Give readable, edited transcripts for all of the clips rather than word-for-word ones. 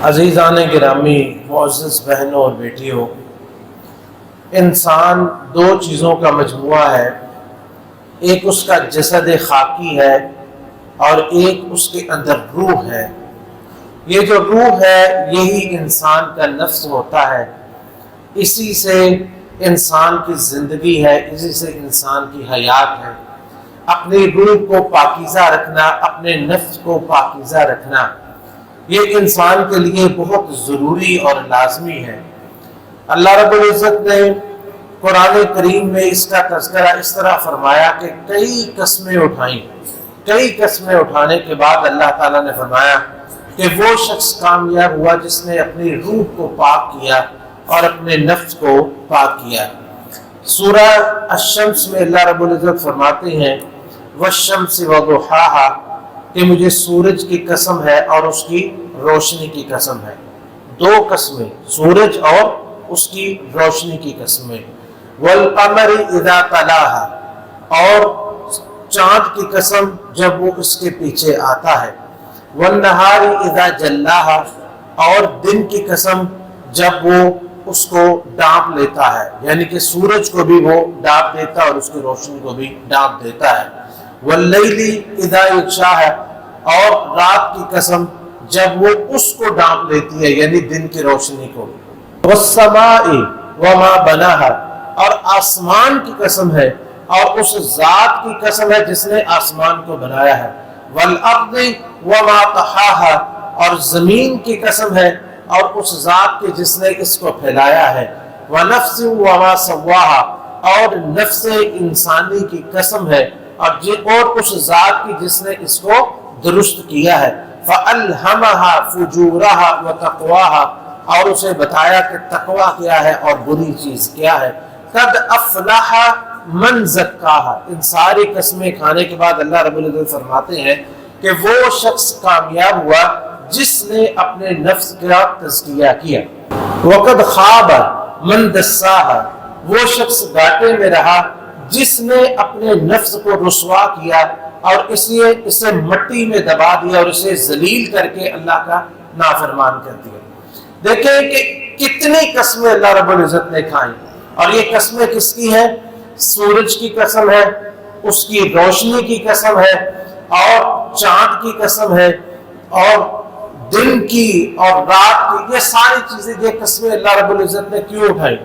عزیزان گرامی، معزز بہنوں اور بیٹیوں، انسان دو چیزوں کا مجموعہ ہے، ایک اس کا جسد خاکی ہے اور ایک اس کے اندر روح ہے۔ یہ جو روح ہے یہی انسان کا نفس ہوتا ہے، اسی سے انسان کی زندگی ہے، اسی سے انسان کی حیات ہے۔ اپنی روح کو پاکیزہ رکھنا، اپنے نفس کو پاکیزہ رکھنا، یہ انسان کے لیے بہت ضروری اور لازمی ہے۔ اللہ رب العزت نے قرآن کریم میں اس کا تذکرہ اس طرح فرمایا کہ کئی قسمیں اٹھائیں، کئی قسمیں اٹھانے کے بعد اللہ تعالیٰ نے فرمایا کہ وہ شخص کامیاب ہوا جس نے اپنی روح کو پاک کیا اور اپنے نفس کو پاک کیا۔ سورہ الشمس میں اللہ رب العزت فرماتے ہیں والشمس وضحاها، کہ مجھے سورج کی قسم ہے اور اس کی روشنی کی قسم ہے۔ دو قسمیں، سورج اور اس کی روشنی کی قسمیں۔ والقمر اذا تلاها، اور چاند کی قسم جب وہ اس کے پیچھے آتا ہے۔ والنہار اذا جلاها، اور دن کی قسم جب وہ اس کو ڈانپ لیتا ہے، یعنی کہ سورج کو بھی وہ ڈانپ دیتا ہے اور اس کی روشنی کو بھی ڈانپ دیتا ہے۔ واللیل اذا یغشاها، اور رات کی قسم جب وہ اس کو ڈانپ لیتی ہے، یعنی دن کی روشنی کو۔ والسماء وما بناها، اور آسمان کی قسم ہے اور اس ذات کی قسم ہے جس نے آسمان کو بنایا ہے۔ والارض وما طحاها، اور زمین کی قسم ہے اور اس ذات کی جس نے اس کو پھیلایا ہے۔ ونفس وما سواها، اور نفس انسانی کی قسم ہے اور اس ذات کی جس نے اس کو درست کیا ہے۔ فَأَلْهَمَهَا فُجُورَهَا وَتَقْوَاهَا، اور اسے بتایا کہ تقوی کیا ہے اور بری چیز کیا ہے۔ قَدْ أَفْلَحَ مَنْ زَكَّاهَا، ان ساری قسمیں کھانے کے بعد اللہ رب العزت فرماتے ہیں کہ وہ شخص کامیاب ہوا جس نے اپنے نفس کا تزکیہ کیا۔ وَقَدْ خَابَ مَنْ دَسَّاهَا، وہ شخص گھاٹے میں رہا جس نے اپنے نفس کو رسوا کیا اور اسے مٹی میں دبا دیا اور اسے ذلیل کر کے اللہ کا نافرمان کر دیا۔ دیکھیں کہ کتنی قسمیں اللہ رب العزت نے کھائیں، اور یہ قسمیں کس کی ہیں؟ سورج کی قسم ہے، اس کی روشنی کی قسم ہے، اور چاند کی قسم ہے، اور دن کی اور رات کی، یہ ساری چیزیں، یہ قسمیں اللہ رب العزت نے کیوں اٹھائیں؟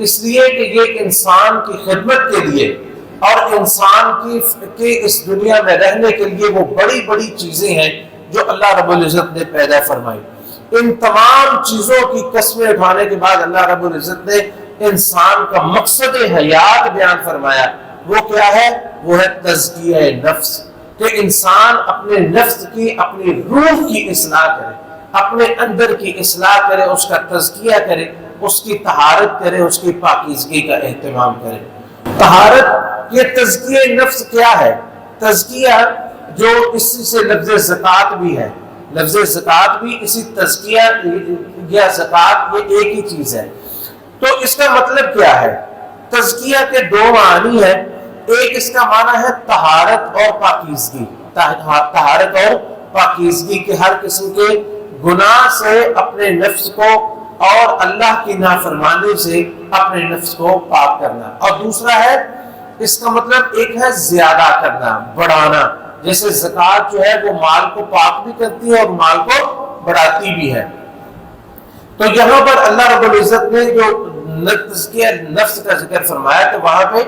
اس لیے کہ یہ انسان کی خدمت کے لیے اور انسان کی اس دنیا میں رہنے کے لیے وہ بڑی بڑی چیزیں ہیں جو اللہ رب العزت نے پیدا فرمائی۔ ان تمام چیزوں کی قسمیں اٹھانے کے بعد اللہ رب العزت نے انسان کا مقصد حیات بیان فرمایا۔ وہ کیا ہے؟ وہ ہے تزکیہ نفس، کہ انسان اپنے نفس کی، اپنی روح کی اصلاح کرے، اپنے اندر کی اصلاح کرے، اس کا تزکیہ کرے، اس کی طہارت کرے، اس کی پاکیزگی کا اہتمام کرے۔ طہارت، یہ تزکیہ نفس کیا ہے؟ تزکیہ جو اسی سے لفظ زکوٰۃ بھی ہے، لفظ زکوٰۃ بھی اسی تزکیہ یا زکوٰۃ، یہ ایک ہی چیز ہے۔ تو اس کا مطلب کیا ہے؟ تزکیہ کے دو معنی ہیں، ایک اس کا معنی ہے طہارت اور پاکیزگی، طہارت اور پاکیزگی کے ہر قسم کے گناہ سے اپنے نفس کو اور اللہ کی نافرمانی سے اپنے نفس کو پاک کرنا۔ اور دوسرا ہے، اس کا مطلب ایک ہے زیادہ کرنا، بڑھانا، جیسے زکوٰۃ جو ہے وہ مال کو پاک بھی کرتی ہے اور مال کو بڑھاتی بھی ہے۔ تو یہاں پر اللہ رب العزت نے جو تزکیہ نفس کا ذکر فرمایا تو وہاں پہ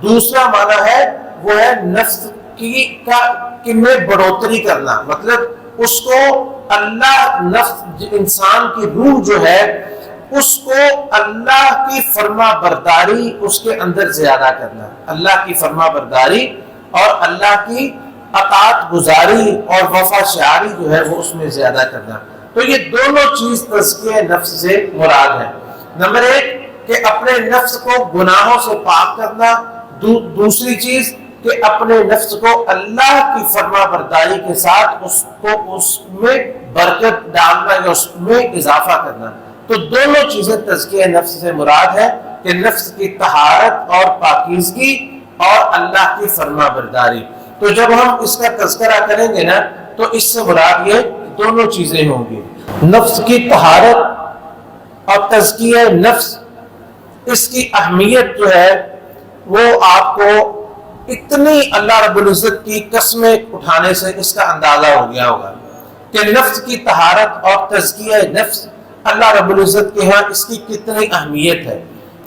دوسرا معنی ہے، وہ ہے نفس کی میں بڑھوتری کرنا، مطلب اس کو اللہ، نفس انسان کی روح جو ہے اس کو اللہ کی فرما برداری اس کے اندر زیادہ کرنا، اللہ کی فرما برداری اور اللہ کی اطاعت گزاری اور وفا شعاری جو ہے وہ اس میں زیادہ کرنا۔ تو یہ دونوں چیز تزکیہ نفس سے مراد ہے۔ نمبر ایک کہ اپنے نفس کو گناہوں سے پاک کرنا، دوسری چیز کہ اپنے نفس کو اللہ کی فرما برداری کے ساتھ اس میں برکت ڈالنا یا اس میں اضافہ کرنا۔ تو دونوں چیزیں تزکیہ نفس سے مراد ہے کہ نفس کی طہارت اور پاکیزگی اور اللہ کی فرما برداری۔ تو جب ہم اس کا تذکرہ کریں گے نا تو اس سے مراد یہ دونوں چیزیں ہوں گی۔ نفس کی طہارت اور تزکیہ نفس، اس کی اہمیت جو ہے وہ آپ کو اتنی اللہ رب العزت کی قسمیں اٹھانے سے اس کا اندازہ ہو گیا ہوگا کہ نفس کی طہارت اور تزکیہ نفس اللہ رب العزت کے ہاں اس کی کتنی اہمیت ہے،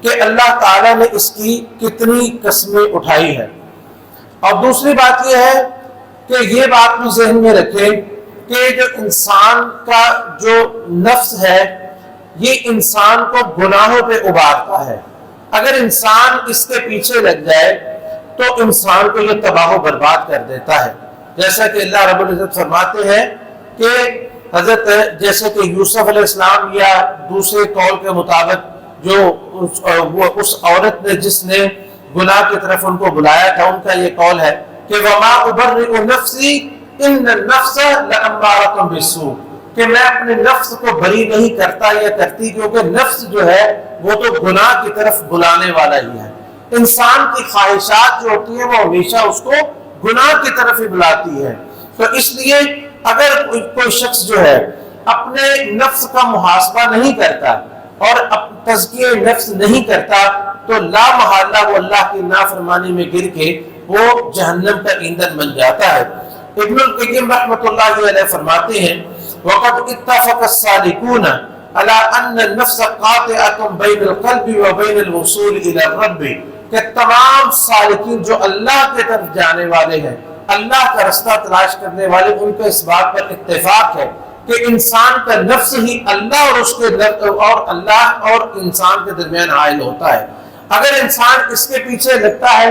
کہ اللہ تعالیٰ نے اس کی کتنی قسمیں اٹھائی ہے۔ اور دوسری بات یہ ہے کہ یہ بات بھی ذہن میں رکھیں کہ جو انسان کا جو نفس ہے یہ انسان کو گناہوں پہ ابھارتا ہے۔ اگر انسان اس کے پیچھے لگ جائے تو انسان کو یہ تباہ و برباد کر دیتا ہے، جیسا کہ اللہ رب العزت فرماتے ہیں کہ حضرت جیسے کہ یوسف علیہ السلام یا دوسرے قول کے مطابق جو اس عورت نے جس نے گناہ کی طرف ان کو بلایا تھا، ان کا یہ قول ہے کہ وَمَا أُبَرِّئُ نَفْسِي إِنَّ النَّفْسَ لَأَمَّارَةٌ بِالسُّوءِ، کہ میں اپنے نفس کو بری نہیں کرتا یا کرتی، کیونکہ نفس جو ہے وہ تو گناہ کی طرف بلانے والا ہی ہے۔ انسان کی خواہشات جو ہوتی ہیں وہ ہمیشہ اس کو گناہ کی طرف ہی بلاتی ہے۔ تو اس لیے اگر کوئی شخص جو ہے اپنے نفس کا محاسبہ نہیں کرتا اور تزکیہ نفس نہیں کرتا تو لا محالہ وہ اللہ کی نافرمانی میں گر کے وہ جہنم کا ایندھن بن جاتا ہے۔ ابن القیم رحمۃ اللہ علیہ فرماتے ہیں وَقَدْ اتَّفَقَ السَّالِكُونَ عَلَىٰ أَنَّ النَّفْسَ قَاطِعَةٌ بَيْنَ الْقَلْبِ وَبَيْنَ الْوُصُولِ إِلَى الرَّبِّ، کہ تمام سالکین جو اللہ کی طرف جانے والے ہیں، اللہ کا رستہ تلاش کرنے والے، ان کا اس بات پر اتفاق ہے کہ انسان کا نفس ہی اللہ اور اس کے اور اللہ اور انسان کے درمیان حائل ہوتا ہے۔ اگر انسان اس کے پیچھے لگتا ہے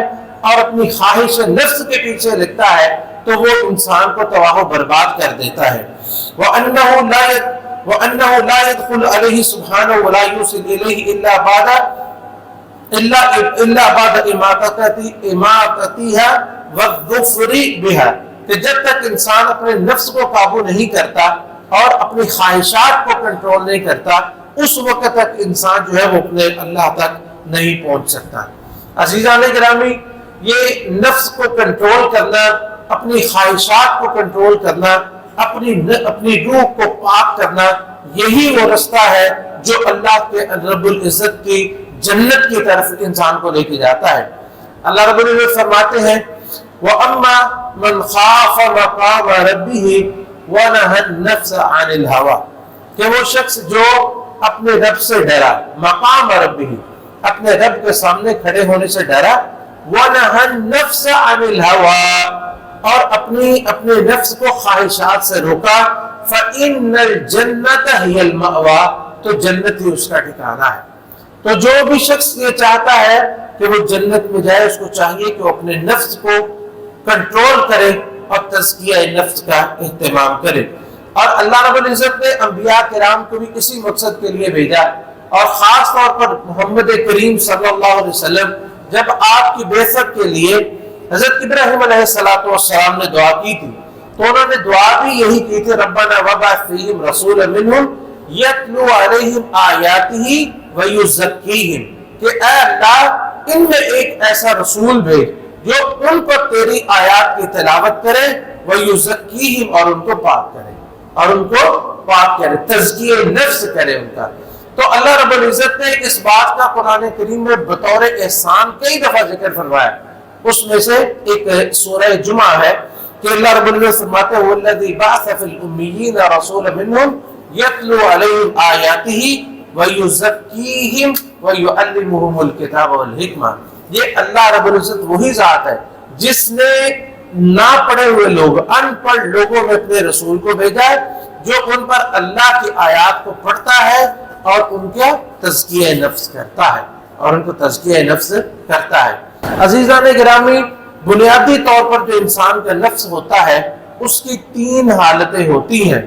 اور اپنی خواہش نفس کے پیچھے لگتا ہے تو وہ انسان کو تباہ و برباد کر دیتا ہے۔ وَأَنَّهُ لَا يَدْخُلُ عَلَيْهِ سُبْحَانَهُ وَلَا يُوصِلُ إِلَيْهِ إِلَّا بَعْدَ إِمَاتَتِهَا وَالظُّفْرِ بِهَا، کہ جب تک انسان اپنے نفس کو قابو نہیں کرتا اور اپنی خواہشات کو کنٹرول نہیں کرتا، اس وقت تک انسان جو ہے وہ اپنے اللہ تک نہیں پہنچ سکتا۔ عزیزان گرامی، یہ نفس کو کنٹرول کرنا، اپنی خواہشات کو کنٹرول کرنا، اپنی روح کو پاک کرنا، یہی وہ رستہ ہے جو اللہ کے رب العزت کی جنت کی طرف انسان کو لے کے جاتا ہے۔ اللہ رب العزت فرماتے ہیں وَأَمَّا مَنْ خَافَ مَقَامَ رَبِّهِ وَنَهَى النَّفْسَ عَنِ الْهَوَىٰ، کہ وہ شخص جو اپنے رب سے ڈرا، مقام ربه، اپنے رب کے سامنے کھڑے ہونے سے ڈرا، وَنَهَى النَّفْسَ عَنِ الْهَوَىٰ، اور اپنے نفس کو خواہشات سے روکا، فَإِنَّ الْجَنَّةَ هِيَ الْمَأْوَىٰ، تو جنت ہی اس کا ٹھکانہ ہے۔ تو جو بھی شخص یہ چاہتا ہے کہ وہ جنت میں جائے، اس کو چاہیے کہ وہ اپنے نفس کو کنٹرول کرے اور تزکیہ نفس کا اہتمام کرے۔ اور اللہ رب العزت نے انبیاء کرام کو بھی اسی مقصد کے لیے بھیجا، اور خاص طور پر محمد کریم صلی اللہ علیہ وسلم جب آپ کی بعثت کے لیے حضرت ابراہیم علیہ السلام نے دعا کی تھی تو انہوں نے دعا بھی یہی کی تھی، ربنا وابعث فیہم رسولا منہم یتلو علیہم آیاتہ ویزکیہم، کہ اے اللہ ان میں ایک ایسا رسول بھیج جو ان پر تیری آیات کی تلاوت کرے، ویزکیہم، اور ان کو پاک کرے، تزکیہ نفس کرے ان کا۔ تو اللہ رب العزت نے اس بات کا قرآن کریم میں بطور احسان کئی دفعہ ذکر فرمایا۔ اس میں سے ایک سورہ جمعہ ہے کہ اللہ رب العزت فرماتے ہیں وَالَّذِي بَعْثَ فِي الْأُمِّيِّينَ رَسُولًا مِّنْهُمْ يَتْلُو عَلَيْهِمْ آيَاتِهِ وَيُزَكِّيهِمْ وَيُعَلِّمُهُمُ الْكِتَابَ وَالْحِكْمَةَ۔ یہ اللہ رب العزت وہی ذات ہے جس نے نہ پڑھے ہوئے لوگ، ان پڑھ لوگوں میں اپنے رسول کو بھیجا ہے، جو ان پر اللہ کی آیات کو پڑھتا ہے اور ان کا تزکیہ نفس کرتا ہے۔ عزیزان گرامی، بنیادی طور پر جو انسان کا نفس ہوتا ہے اس کی تین حالتیں ہوتی ہیں۔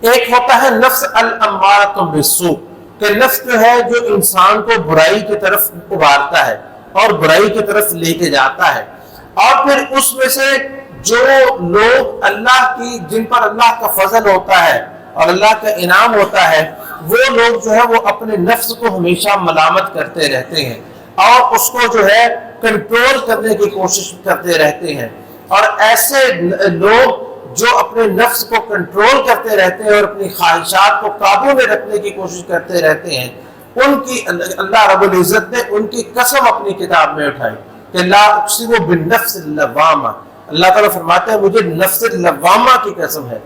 ایک ہوتا ہے نفس الامارۃ بالسوء، کہ نفس جو ہے جو انسان کو برائی کی طرف ابھارتا ہے اور برائی کی طرف لے کے جاتا ہے۔ اور پھر اس میں سے جو لوگ اللہ کی، جن پر اللہ کا فضل ہوتا ہے اور اللہ کا انعام ہوتا ہے، وہ لوگ جو ہے وہ اپنے نفس کو ہمیشہ ملامت کرتے رہتے ہیں اور اس کو جو ہے کنٹرول کرنے کی کوشش کرتے رہتے ہیں۔ اور ایسے لوگ جو اپنے نفس کو کنٹرول کرتے رہتے ہیں اور اپنی خواہشات کو قابو میں رکھنے کی کوشش کرتے رہتے ہیں، ان کی اللہ رب العزت نے ان کی قسم اپنی کتاب میں اٹھائی کہ لا اقسم بالنفس اللوامہ، اللہ تعالیٰ فرماتے ہیں مجھے نفس اللوامہ کی قسم ہے،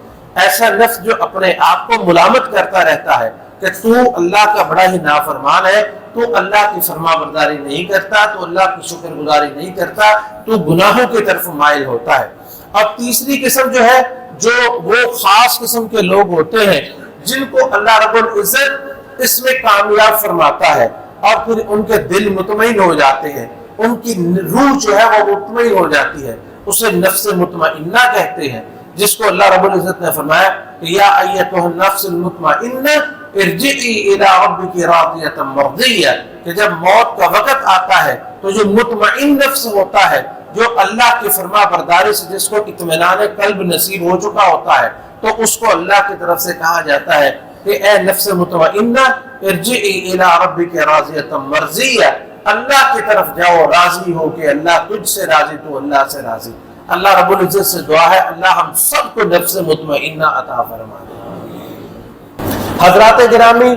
ایسا نفس جو اپنے آپ کو ملامت کرتا رہتا ہے کہ تو اللہ کا بڑا ہی نافرمان ہے، تو اللہ کی فرما برداری نہیں کرتا، تو اللہ کی شکر گزاری نہیں کرتا، تو گناہوں کی طرف مائل ہوتا ہے۔ اب تیسری قسم جو ہے، جو وہ خاص قسم کے لوگ ہوتے ہیں جن کو اللہ رب العزت اس میں کامیاب فرماتا ہے اور پھر ان کے دل مطمئن ہو جاتے ہیں، ان کی روح جو ہے وہ مطمئن ہو جاتی ہے، اسے نفس مطمئنہ کہتے ہیں، جس کو اللہ رب العزت نے فرمایا کہ یا ایتھا النفس المطمئنہ ارجعی الی ربک راضیۃ مرضیہ، کہ جب موت کا وقت آتا ہے تو جو مطمئن نفس ہوتا ہے، جو اللہ کی فرما برداری سے جس کو اطمینان قلب نصیب ہو چکا ہوتا ہے، تو اس کو اللہ کی طرف سے کہا جاتا ہے کہ اے نفس مطمئنہ ارجعی الی ربک راضیۃ مرضیہ، اللہ کی طرف جاؤ راضی ہو کہ اللہ تجھ سے راضی، تو اللہ سے راضی۔ اللہ رب العزت سے دعا ہے اللہ ہم سب کو نفس مطمئنہ عطا فرما دے۔ حضرات گرامی،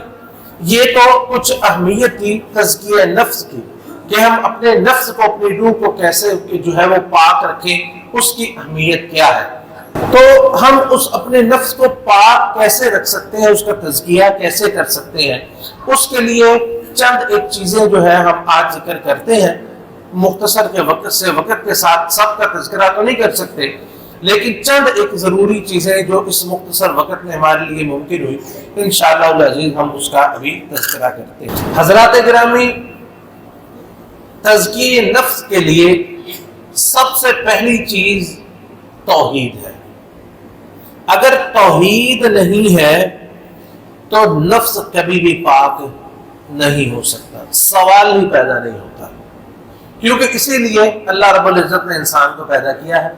یہ تو کچھ اہمیت تھی تزکیہ نفس کی کہ ہم اپنے نفس کو، اپنی روح کو کیسے جو ہے وہ پاک رکھیں، اس کی اہمیت کیا ہے۔ تو ہم اس اپنے نفس کو پاک کیسے رکھ سکتے ہیں، اس کا تزکیہ کیسے کر سکتے ہیں، اس کے لیے چند ایک چیزیں جو ہے ہم آج ذکر کرتے ہیں۔ مختصر کے وقت کے ساتھ سب کا تذکرہ تو نہیں کر سکتے، لیکن چند ایک ضروری چیزیں جو اس مختصر وقت میں ہمارے لیے ممکن ہوئی، انشاءاللہ العزیز ہم اس کا ابھی تذکرہ کرتے ہیں۔ حضرات گرامی، تزکیہ نفس کے لیے سب سے پہلی چیز توحید ہے۔ اگر توحید نہیں ہے تو نفس کبھی بھی پاک نہیں ہو سکتا، سوال ہی پیدا نہیں ہوتا، کیونکہ اسی لیے اللہ رب العزت نے انسان کو پیدا کیا ہے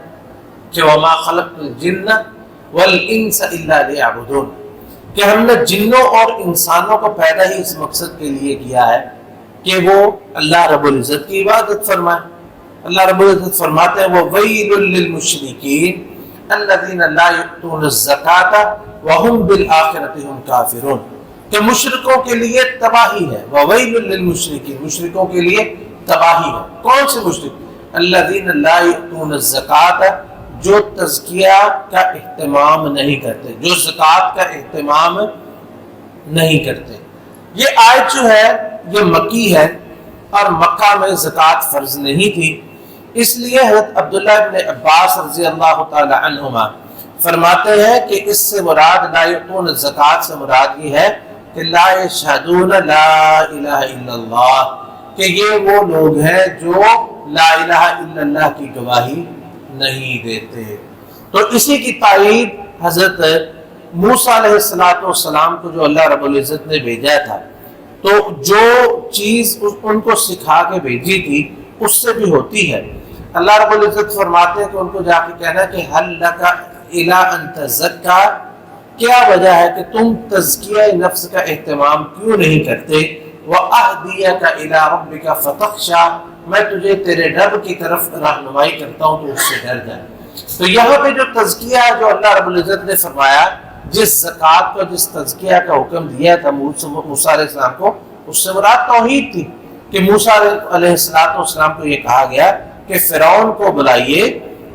کہ وَمَا خَلَقْتُ الْجِنَّ وَالْإِنسَ إِلَّا لِيَعْبُدُونَ، کہ ہم نے جنوں اور انسانوں کو پیدا ہی اس مقصد کے لیے کیا ہے کہ وہ اللہ رب العزت کی عبادت فرمائے۔ اللہ رب العزت فرماتے ہیں وَوَيْلٌ لِّلْمُشْرِكِينَ الَّذِينَ لَا يُؤْتُونَ الزَّكَاةَ وَهُمْ بِالْآخِرَةِ هُمْ كَافِرُونَ، کہ مشرکوں کے لیے تباہی ہے۔ وَوَيْلٌ لِّلْمُشْرِكِينَ، مشرکوں کے لیے تباہی ہے۔ کون سے مشرک؟ الذین لا یؤتون الزکاۃ، جو تزکیہ کا اہتمام نہیں کرتے، جو زکوٰۃ کا اہتمام نہیں کرتے۔ یہ آیت جو ہے یہ مکی ہے اور مکہ میں زکوٰۃ فرض نہیں تھی، اس لیے حضرت عبداللہ بن عباس رضی اللہ تعالی عنہما فرماتے ہیں کہ اس سے مراد لا یؤتون الزکاۃ سے مراد یہ ہے کہ لا یشہدون لا الہ الا اللہ، کہ یہ وہ لوگ ہیں جو لا الہ الا اللہ کی گواہی نہیں دیتے۔ تو اسی کی تائید حضرت موسیٰ علیہ السلام کو جو اللہ رب العزت نے بھیجا تھا، تو جو چیز ان کو سکھا کے بھیجی تھی اس سے بھی ہوتی ہے۔ اللہ رب العزت فرماتے ہیں کہ ان کو جا کے کہنا کہ حل لک الی ان تزکی، کیا وجہ ہے کہ تم تزکیہ نفس کا اہتمام کیوں نہیں کرتے؟ وَأَهْدِيَكَ إِلَىٰ رَبِّكَ فَتَخْشَىٰ، میں تجھے تیرے رب کی طرف رہنمائی کرتا ہوں تو اس سے ڈر جائے۔ تو یہاں پہ جو تزکیہ ہے جو اللہ رب العزت نے فرمایا، جس زکوٰۃ کا، جس تزکیہ کا حکم دیا تھا موسیٰ علیہ السلام کو، اس سے مراد توحید تھی کہ موسیٰ علیہ السلام کو یہ کہا گیا کہ فرعون کو بلائیے،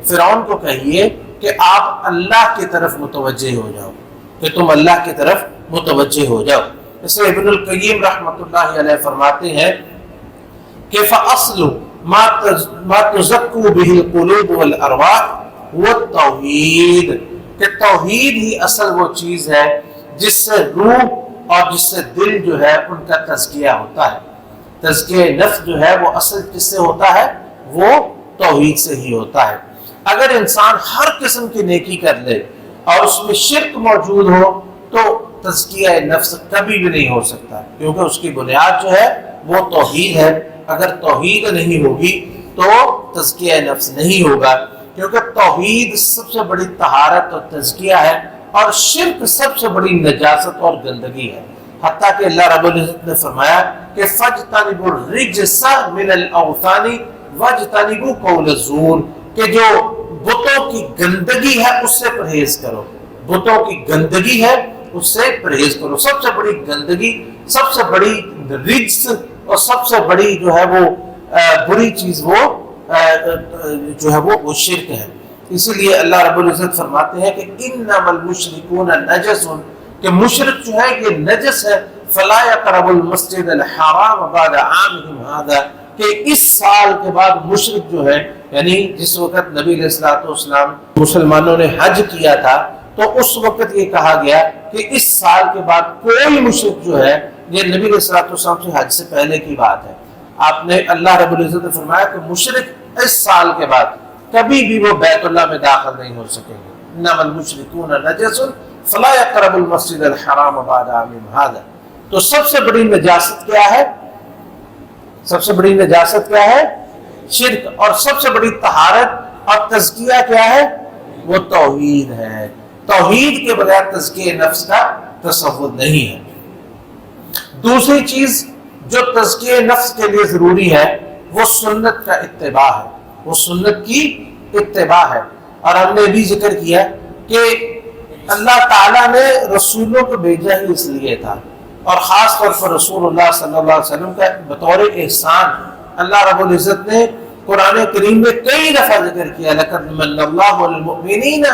فرعون کو کہیے کہ آپ اللہ کی طرف متوجہ ہو جاؤ، کہ تم اللہ کی طرف متوجہ ہو جاؤ۔ اس لیے ابن القیم رحمۃ اللہ علیہ فرماتے ہیں کہ فَأَصْلُ مَا تُزَكُّوا بِهِ الْقُلُوبُ وَالْأَرْوَاحُ وَالتَّوْحِيدُ، کہ توحید ہی اصل وہ چیز ہے جس سے روح اور جس سے دل جو ہے ان کا تزکیہ ہوتا ہے۔ تزکیہ نفس جو ہے وہ اصل کس سے ہوتا ہے؟ وہ توحید سے ہی ہوتا ہے۔ اگر انسان ہر قسم کی نیکی کر لے اور اس میں شرک موجود ہو تو تزکیہ نفس کبھی بھی نہیں ہو سکتا، کیونکہ اس کی بنیاد جو ہے وہ توحید ہے۔ اگر توحید نہیں ہوگی تو تزکیہ نفس نہیں ہوگا، کیونکہ توحید سب سے بڑی طہارت اور تزکیہ ہے، اور شرک سب سے بڑی نجاست اور گندگی ہے۔ حتیٰ کہ اللہ رب العزت نے فرمایا کہ فَاجْتَنِبُوا الرِّجْسَ مِنَ الْأَوْثَانِ وَاجْتَنِبُوا قَوْلَ الزُّورِ، کہ جو بتوں کی گندگی ہے اس سے پرہیز کرو، بتوں کی گندگی ہے اس سے پرہیز کرو۔ سب سے بڑی گندگی، سب سے بڑی رجس اور سب سے بڑی جو ہے وہ بری چیز وہ جو ہے وہ شرک ہے۔ اسی لیے اللہ رب العزت فرماتے ہیں کہ انما المشرکون نجس، کہ مشرک جو ہے یہ نجس ہے، فلا یقربوا المسجد الحرام بعد عامهم هذا، کہ اس سال کے بعد مشرک جو ہے، یعنی جس وقت نبی علیہ الصلوۃ والسلام مسلمانوں نے حج کیا تھا تو اس وقت یہ کہا گیا کہ اس سال کے بعد کوئی مشرک جو ہے، یہ نبی علیہ الصلوۃ والسلام سے حج سے پہلے کی بات ہے، آپ نے اللہ رب العزت نے فرمایا کہ مشرک اس سال کے بعد کبھی بھی وہ بیت اللہ میں داخل نہیں ہو سکیں گے۔ انما المشرکون نجس فلا یقربوا المسجد الحرام بعد عامهم هذا۔ تو سب سے بڑی نجاست کیا ہے؟ سب سے بڑی نجاست کیا ہے؟ شرک۔ اور سب سے بڑی طہارت اور تزکیہ کیا ہے؟ وہ توحید ہے۔ توحید کے بغیر تزکیہ نفس کا تصور نہیں ہے۔ دوسری چیز جو تزکیہ نفس کے لیے ضروری ہے وہ سنت کا اتباع ہے، وہ سنت کی اتباع ہے۔ اور ہم نے بھی ذکر کیا کہ اللہ تعالیٰ نے رسولوں کو بھیجا ہی اس لیے تھا، اور خاص طور پر رسول اللہ صلی اللہ علیہ وسلم کا بطور احسان اللہ رب العزت نے قرآن کریم میں کئی دفعہ ذکر کیا، لَقَدْ مَنَّ اللَّهُ عَلَى الْمُؤْمِنِينَ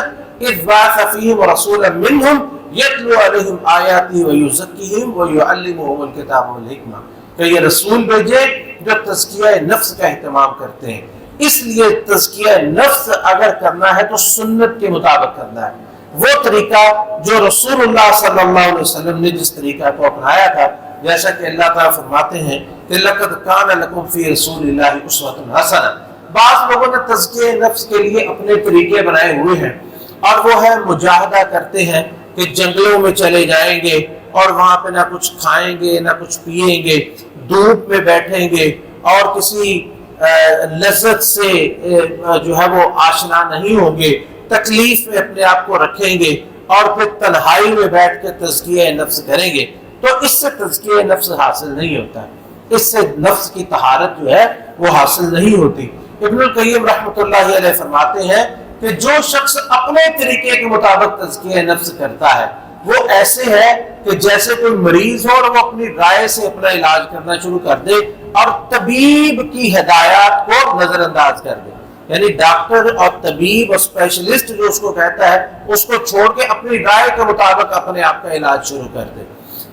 إِذْ بَعَثَ فِيهِمْ رَسُولًا مِّنْهُمْ يَتْلُو عَلَيْهِمْ آيَاتِهِ وَيُزَكِّيهِمْ وَيُعَلِّمُهُمُ الْكِتَابَ وَالْحِكْمَةَ، کہ یہ رسول بھیجے جو تزکیہ نفس کا اہتمام کرتے ہیں۔ اس لیے تزکیہ نفس اگر کرنا ہے تو سنت کے مطابق کرنا ہے، وہ طریقہ جو رسول اللہ صلی اللہ علیہ وسلم نے جس طریقہ کو اپنایا تھا، جیسا کہ اللہ تعالیٰ فرماتے ہیں کہ لَقَدْ كَانَ لَكُمْ فِي رَسُولِ اللَّهِ أُسْوَةٌ حَسَنَةٌ۔ بعض لوگوں نے تزکیہ نفس کے لیے اپنے طریقے بنائے ہوئے ہیں، اور وہ ہے مجاہدہ کرتے ہیں کہ جنگلوں میں چلے جائیں گے اور وہاں پہ نہ کچھ کھائیں گے نہ کچھ پیئیں گے، دھوپ میں بیٹھیں گے اور کسی لذت سے جو ہے وہ آشنا نہیں ہوں گے، تکلیف میں اپنے آپ کو رکھیں گے اور پھر تنہائی میں بیٹھ کے تزکیہ نفس کریں گے، تو اس سے تزکیہ نفس حاصل نہیں ہوتا، اس سے نفس کی طہارت جو ہے وہ حاصل نہیں ہوتی۔ ابن القیم رحمۃ اللہ علیہ فرماتے ہیں کہ جو شخص اپنے طریقے کے مطابق تزکیہ نفس کرتا ہے وہ ایسے ہے کہ جیسے کوئی مریض ہو اور وہ اپنی رائے سے اپنا علاج کرنا شروع کر دے اور طبیب کی ہدایات کو نظر انداز کر دے، یعنی ڈاکٹر اور طبیب اور اسپیشلسٹ جو اس کو کہتا ہے اس کو چھوڑ کے اپنی رائے کے مطابق اپنے آپ کا علاج شروع کر دے،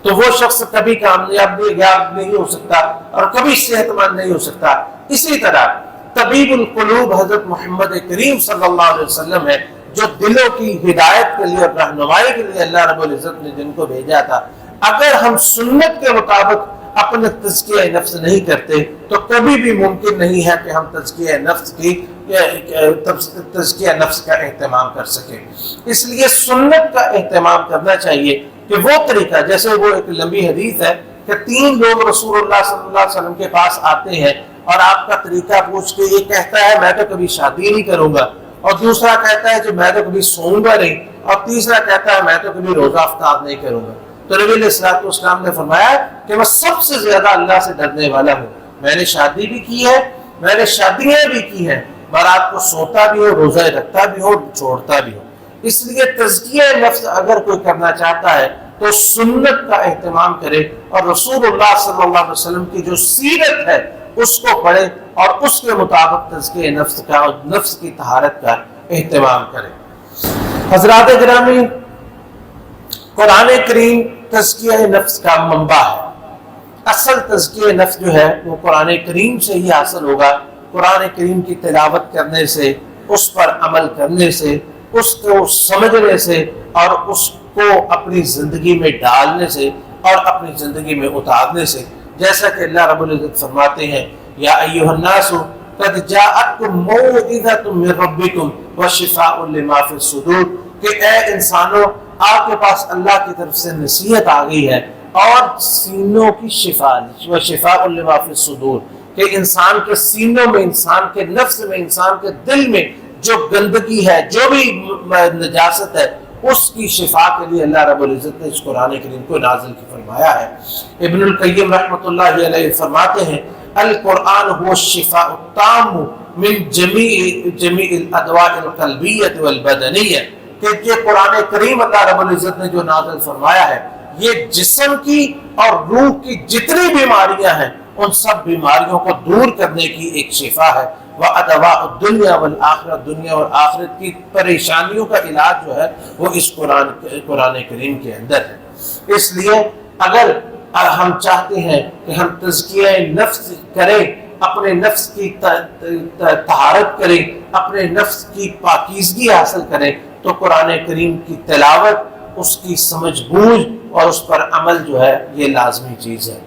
تو وہ شخص کبھی کامیاب نہیں ہو سکتا اور کبھی صحت مند نہیں ہو سکتا۔ اسی طرح طبیب القلوب حضرت محمد کریم صلی اللہ علیہ وسلم ہے، جو دلوں کی ہدایت کے لیے اور رہنمائی کے لیے اللہ رب العزت نے جن کو بھیجا تھا۔ اگر ہم سنت کے مطابق اپنے تزکیہ نفس نہیں کرتے تو کبھی بھی ممکن نہیں ہے کہ ہم تزکیہ نفس کا اہتمام کر سکیں۔ اس لیے سنت کا اہتمام کرنا چاہیے کہ وہ طریقہ، جیسے وہ ایک لمبی حدیث ہے کہ 3 لوگ رسول اللہ صلی اللہ علیہ وسلم کے پاس آتے ہیں اور آپ کا طریقہ پوچھ کے یہ کہتا ہے میں تو کبھی شادی نہیں کروں گا، اور دوسرا کہتا ہے کہ میں تو کبھی سوؤں گا نہیں، اور تیسرا کہتا ہے میں تو کبھی روزہ افطار نہیں کروں گا۔ تو نبی علیہ الصلوۃ والسلام نے فرمایا کہ میں سب سے زیادہ اللہ سے ڈرنے والا ہوں، میں نے شادی بھی کی ہے، میں نے شادیاں بھی کی ہیں، رات کو سوتا بھی ہو، روزہ رکھتا بھی ہو، چھوڑتا بھی ہو۔ اس لیے تزکیہ نفس اگر کوئی کرنا چاہتا ہے تو سنت کا اہتمام کرے اور رسول اللہ صلی اللہ علیہ وسلم کی جو سیرت ہے اس کو پڑھے اور اس کے مطابق تزکیہ نفس کا اور نفس کی طہارت کا اہتمام کرے۔ حضرات گرامی، قرآن کریم تزکیہ نفس کا منبع ہے۔ اصل تزکیہ نفس جو ہے وہ قرآن کریم سے ہی حاصل ہوگا، قرآن کریم کی تلاوت کرنے سے، اس پر عمل کرنے سے، اس کو سمجھنے سے اور اس کو اپنی زندگی میں ڈالنے سے اور اپنی زندگی میں اتارنے سے، جیسا کہ اللہ رب العزت فرماتے ہیں یا ایھا الناس قد جاءتکم موعظۃ من ربکم وشفاء لما فی الصدور، کہ اے انسانوں آپ کے پاس اللہ کی طرف سے نصیحت آ گئی ہے اور سینوں کی شفا، وشفاء لما فی الصدور، کہ انسان کے سینوں میں، انسان کے نفس میں، انسان کے دل میں جو گندگی ہے، جو بھی نجاست ہے، اس کی شفا کے لیے اللہ رب العزت نے اس قرآن کریم کو نازل فرمایا ہے۔ ابن القیم رحمۃ اللہ علیہ فرماتے ہیں القرآن هو الشفاء التام من جمیع الادواء القلبیۃ والبدنیہ، کہ یہ قرآن کریم اللہ رب العزت نے جو نازل فرمایا ہے یہ جسم کی اور روح کی جتنی بیماریاں ہیں ان سب بیماریوں کو دور کرنے کی ایک شفا ہے۔ وَأَدْوَاءُ الدُّنْيَا وَالْآخِرَةِ، دنیا اور آخرت کی پریشانیوں کا علاج جو ہے وہ اس قرآن کریم کے اندر ہے۔ اس لیے اگر ہم چاہتے ہیں کہ ہم تزکیہ نفس کریں، اپنے نفس کی طہارت کریں، اپنے نفس کی پاکیزگی حاصل کریں، تو قرآن کریم کی تلاوت، اس کی سمجھ بوجھ اور اس پر عمل جو ہے یہ لازمی چیز ہے۔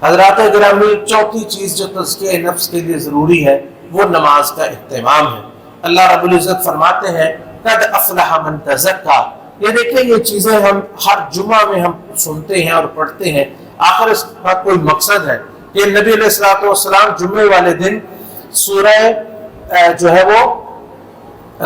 حضرات گرامی، چوتھی چیز جو تزکیہ نفس کے لیے ضروری ہے وہ نماز کا اہتمام ہے۔ اللہ رب العزت فرماتے ہیں قد افلح من تزکا۔ یہ دیکھیں یہ چیزیں ہم ہر جمعہ میں ہم سنتے ہیں اور پڑھتے ہیں، آخر اس کا کوئی مقصد ہے کہ نبی علیہ الصلوۃ والسلام جمعے والے دن سورہ جو ہے وہ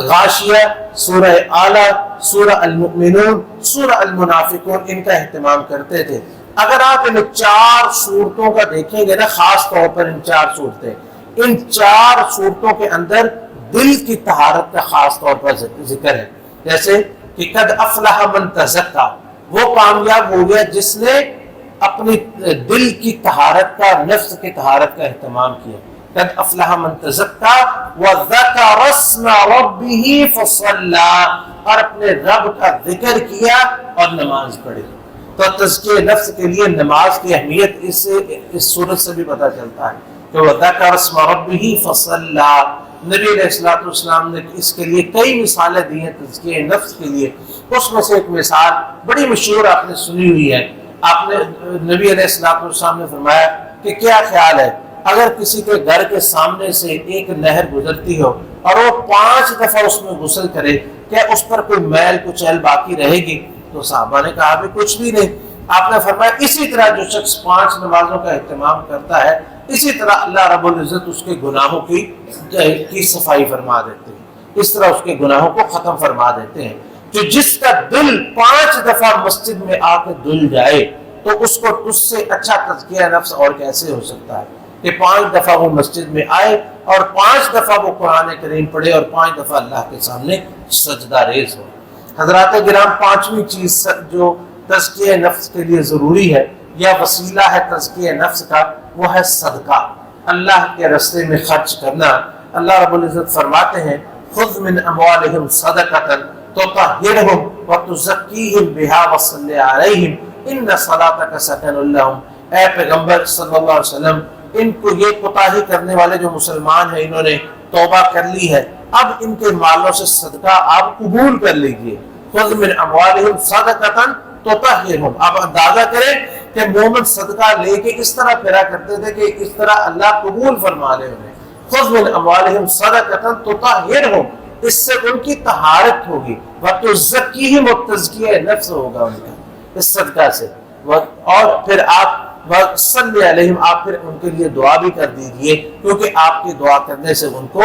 غاشیہ، سورہ اعلیٰ، سورہ المؤمنون، سورہ المنافقون ان کا اہتمام کرتے تھے۔ اگر آپ ان 4 صورتوں کا دیکھیں گے نا، خاص طور پر ان 4 صورتیں، ان 4 صورتوں کے اندر دل کی طہارت کا خاص طور پر ذکر ہے۔ جیسے کہ قد افلح من تزکا، وہ کامیاب ہو گیا جس نے اپنی دل کی طہارت کا، نفس کی طہارت کا اہتمام کیا۔ قد افلح من تزکا وذکر اسم ربہ فصلی، اور اپنے رب کا ذکر کیا اور نماز پڑھی۔ تو تزکیہ نفس کے لیے نماز کی اہمیت اس صورت سے بھی پتہ چلتا ہے کہ وذکر اسم ربہ فصلی۔ نبی علیہ السلام نے اس کے لیے کئی مثالیں دی ہیں تزکیہ نفس کے لیے۔ اس میں سے ایک مثال بڑی مشہور آپ نے سنی ہوئی ہے، آپ نے نبی علیہ السلام نے فرمایا کہ کیا خیال ہے اگر کسی کے گھر کے سامنے سے ایک نہر گزرتی ہو اور وہ 5 دفعہ اس میں غسل کرے، کیا اس پر کوئی میل کچیل باقی رہے گی؟ تو صحابہ نے کہا بھی کچھ بھی نہیں۔ آپ نے فرمایا اسی طرح جو شخص 5 نمازوں کا اہتمام کرتا ہے، اسی طرح اللہ رب العزت اس کے گناہوں کی صفائی فرما دیتے ہیں، اس طرح اس کے گناہوں کو ختم فرما دیتے ہیں۔ جو جس کا دل 5 دفعہ مسجد میں آ کے دھل جائے تو اس کو اس سے اچھا تزکیہ نفس اور کیسے ہو سکتا ہے کہ 5 دفعہ وہ مسجد میں آئے اور 5 دفعہ وہ قرآن کریم پڑھے اور 5 دفعہ اللہ کے سامنے سجدہ ریز ہو۔ حضرات گرام، 5ویں چیز جو تزکیہ نفس کے لیے ضروری ہے یا وسیلہ ہے تزکیہ نفس کا، وہ ہے صدقہ، اللہ کے راستے میں خرچ کرنا۔ اللہ رب العزت فرماتے ہیں خذ من اموالہم صدقۃ تطہرہم وتزکیہم بہا وصلی علیہم ان صلاتک سکن لہم۔ اے پیغمبر صلی اللہ علیہ وسلم، ان کو یہ کوتاہی کرنے والے جو مسلمان ہیں انہوں نے توبہ کر لی ہے، اب ان کے مالوں سے صدقہ آپ قبول کر لیجئے۔ خذ من اموالہم صدقۃ تطہرہم۔ آپ اندازہ کریں کہ مومن صدقہ لے کے اس طرح پھرا کرتے تھے کہ اس طرح اللہ قبول فرما لے انہیں۔ خذ من اموالہم صدقۃ تطہرہم، اس سے ان کی طہارت ہوگی، وتزکیہم، تزکیہ نفس ہوگا ان کا اس صدقہ سے، اور پھر آپ وصلی علیہم، آپ پھر ان کے لیے دعا بھی کر دیجئے، کیونکہ آپ کی دعا کرنے سے ان کو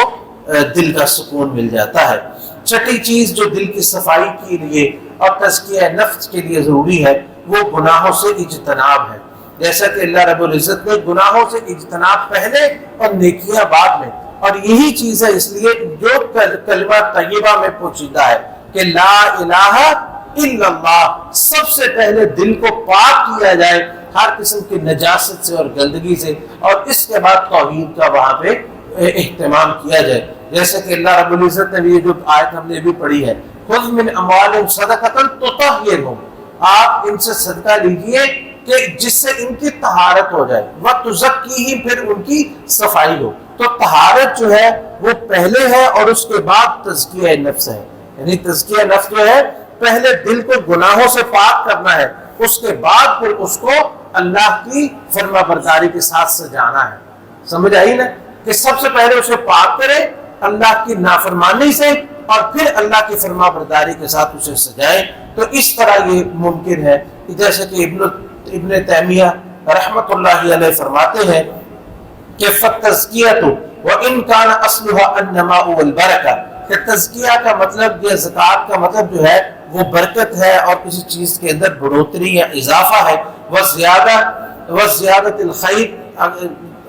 دل کا سکون مل جاتا ہے۔ چھٹی چیز جو دل کی صفائی کے لیے اور تزکیہ نفس کے لیے ضروری ہے وہ گناہوں سے اجتناب ہے۔ جیسا کہ اللہ رب العزت نے گناہوں سے اجتناب پہلے اور نیکیاں بعد میں، اور یہی چیز ہے اس لیے جو کلمہ طیبہ میں پوشیدہ ہے کہ لا الہ الا اللہ، سب سے پہلے دل کو پاک کیا جائے ہر قسم کی نجاست سے اور گندگی سے، اور اس کے بعد توحید کا وہاں پہ اہتمام کیا جائے۔ جیسے کہ اللہ رب العزت نے بھی یہ جو آیت ہم نے بھی پڑھی ہے خذ من اموالہم صدقۃ تطہرہم، آپ ان سے صدقہ لیجئے کہ جس سے ان کی طہارت ہو جائے، وتزکیہم، پھر ان کی صفائی ہو۔ تو طہارت جو ہے وہ پہلے ہے اور اس کے بعد تزکیہ نفس ہے، یعنی تزکیہ نفس جو ہے پہلے دل کو گناہوں سے پاک کرنا ہے، اس کے بعد پھر اس کو اللہ کی فرما برداری کے ساتھ سجانا ہے۔ سمجھ آئی نا کہ سب سے پہلے اسے پاک کرے اللہ کی نافرمانی سے اور پھر اللہ کی فرما برداری کے ساتھ اسے سجائے۔ تو اس طرح یہ ممکن ہے، جیسے کہ ابن تیمیہ رحمۃ اللہ علیہ فرماتے ہیں کہ فالتزکیۃ وان کان اصلها النماء والبرکہ، کہ تزکیہ کا مطلب یا زکوٰۃ کا مطلب جو ہے وہ برکت ہے اور کسی چیز کے اندر بڑھوتری یا اضافہ ہے، وزیادت الخیر،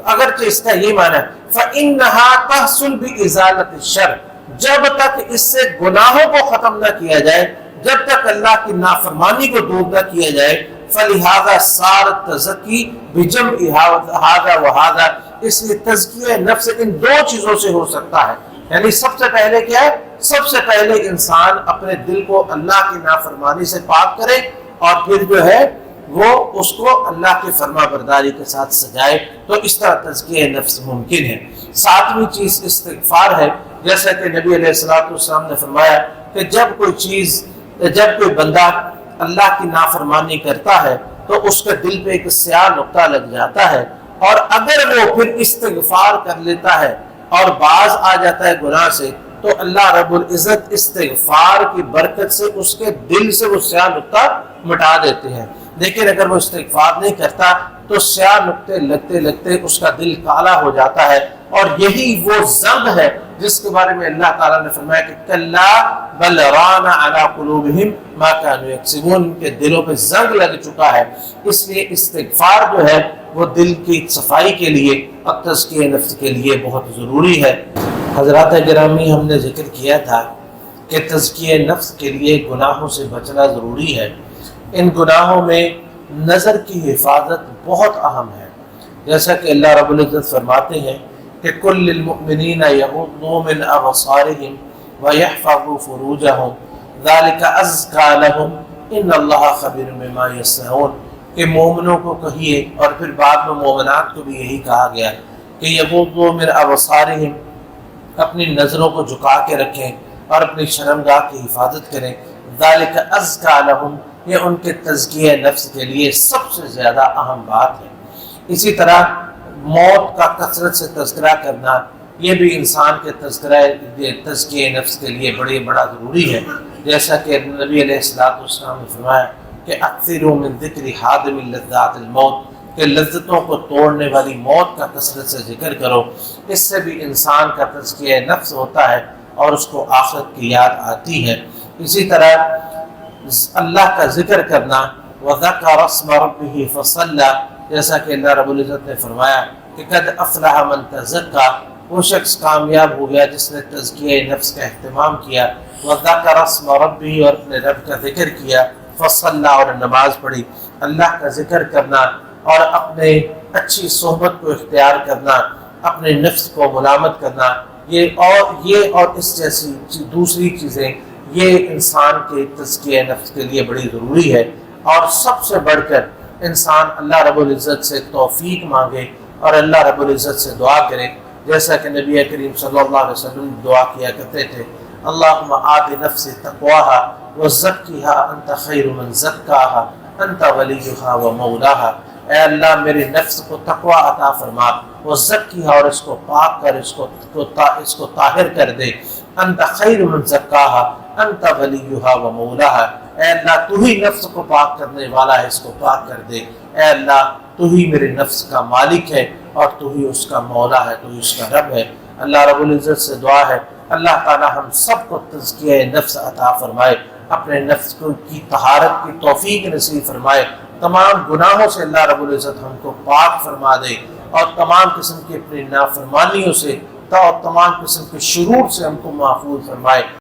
اگرچہ اس کا یہ معنی ہے فَإِنَّهَا تَحْصُلُ بِإِزَالَةِ الشَّرِّ، جب تک اس سے گناہوں کو ختم نہ کیا جائے، جب تک اللہ کی نافرمانی کو دور نہ کیا جائے، فَلِهَذَا صَارَ التَّزَكِّي بِجَمْعِ هَذَا وَهَذَا، اس لیے تزکیہ نفس ان دو چیزوں سے ہو سکتا ہے۔ یعنی سب سے پہلے کیا ہے؟ سب سے پہلے انسان اپنے دل کو اللہ کی نافرمانی سے پاک کرے، اور پھر جو ہے وہ اس کو اللہ کی فرما برداری کے ساتھ سجائے، تو اس طرح تزکیہ نفس ممکن ہے۔ ساتویں چیز استغفار ہے، جیسا کہ نبی علیہ السلام نے فرمایا کہ جب کوئی بندہ اللہ کی نافرمانی کرتا ہے تو اس کے دل پہ ایک سیاہ نقطہ لگ جاتا ہے، اور اگر وہ پھر استغفار کر لیتا ہے اور باز آ جاتا ہے گناہ سے، تو اللہ رب العزت استغفار کی برکت سے اس کے دل سے وہ سیاہ نقطہ مٹا دیتے ہیں۔ لیکن اگر وہ استغفار نہیں کرتا تو سیاہ نقطے لگتے لگتے اس کا دل کالا ہو جاتا ہے، اور یہی وہ زنگ ہے جس کے بارے میں اللہ تعالیٰ نے فرمایا کہ کلا بل ران علی قلوبہم ما کانوا یکسبون، ان کے دلوں پہ زنگ لگ چکا ہے۔ اس لیے استغفار جو ہے وہ دل کی صفائی کے لیے اور تزکیہ نفس کے لیے بہت ضروری ہے۔ حضرات گرامی، ہم نے ذکر کیا تھا کہ تزکیہ نفس کے لیے گناہوں سے بچنا ضروری ہے۔ ان گناہوں میں نظر کی حفاظت بہت اہم ہے، جیسا کہ اللہ رب العزت فرماتے ہیں کہ کل للمؤمنین یغضوا من ابصارہم ویحفظوا فروجہم ذلک ازکی لہم ان اللہ خبیر بما یصنعون، کہ مومنوں کو کہیے، اور پھر بعد میں مومنات کو بھی یہی کہا گیا کہ یغضوا من ابصارہم، اپنی نظروں کو جھکا کے رکھیں اور اپنی شرمگاہ کی حفاظت کریں، ذالک ازکی لہم، یہ ان کے تزکیہ نفس کے لیے سب سے زیادہ اہم بات ہے۔ اسی طرح موت کا کثرت سے تذکرہ کرنا، یہ بھی انسان کے تزکیہ نفس کے لیے بڑا ضروری ہے، جیسا کہ نبی علیہ السلام نے فرمایا کہ اکثروا من ذکر حادم اللذات الموت، کہ لذتوں کو توڑنے والی موت کا کثرت سے ذکر کرو، اس سے بھی انسان کا تزکیہ نفس ہوتا ہے اور اس کو آخرت کی یاد آتی ہے۔ اسی طرح اللہ کا ذکر کرنا، وَذَكَرَ اسْمَ رَبِّهِ فَصَلَّى، جیسا کہ اللہ رب العزت نے فرمایا کہ قد افلح من تزکا، وہ شخص کامیاب ہو گیا جس نے تزکیہ نفس کا اہتمام کیا، وَذَكَرَ اسْمَ رَبِّهِ، اور اپنے رب کا ذکر کیا، فَصَلَّى، اور نماز پڑھی۔ اللہ کا ذکر کرنا اور اپنے اچھی صحبت کو اختیار کرنا، اپنے نفس کو ملامت کرنا، یہ اور اس جیسی دوسری چیزیں، یہ انسان کے تزکیہ نفس کے لیے بڑی ضروری ہے۔ اور سب سے بڑھ کر انسان اللہ رب العزت سے توفیق مانگے اور اللہ رب العزت سے دعا کرے، جیسا کہ نبی کریم صلی اللہ علیہ وسلم دعا کیا کرتے تھے، اللہم آت نفسی تقواہا وزکیہا انت خیر من زکاہا انت ولیہا و مولاہا، اے اللہ میرے نفس کو تقوی عطا فرما، وزکیہا، اور اس کو پاک کر، اس کو طاہر کر دے، انت خیر من زکاہا انت ولیہا و مولاہا، اے اللہ تو ہی نفس کو پاک کرنے والا ہے، اس کو پاک کر دے، اے اللہ تو ہی میرے نفس کا مالک ہے اور تو ہی اس کا مولا ہے، تو ہی اس کا رب ہے۔ اللہ رب العزت سے دعا ہے اللہ تعالی ہم سب کو تزکیہ نفس عطا فرمائے، اپنے نفس کی طہارت کی توفیق نصیب فرمائے، تمام گناہوں سے اللہ رب العزت ہم کو پاک فرما دے، اور تمام قسم کی اپنی نافرمانیوں سے اور تمام قسم کے شرور سے ہم کو محفوظ فرمائے۔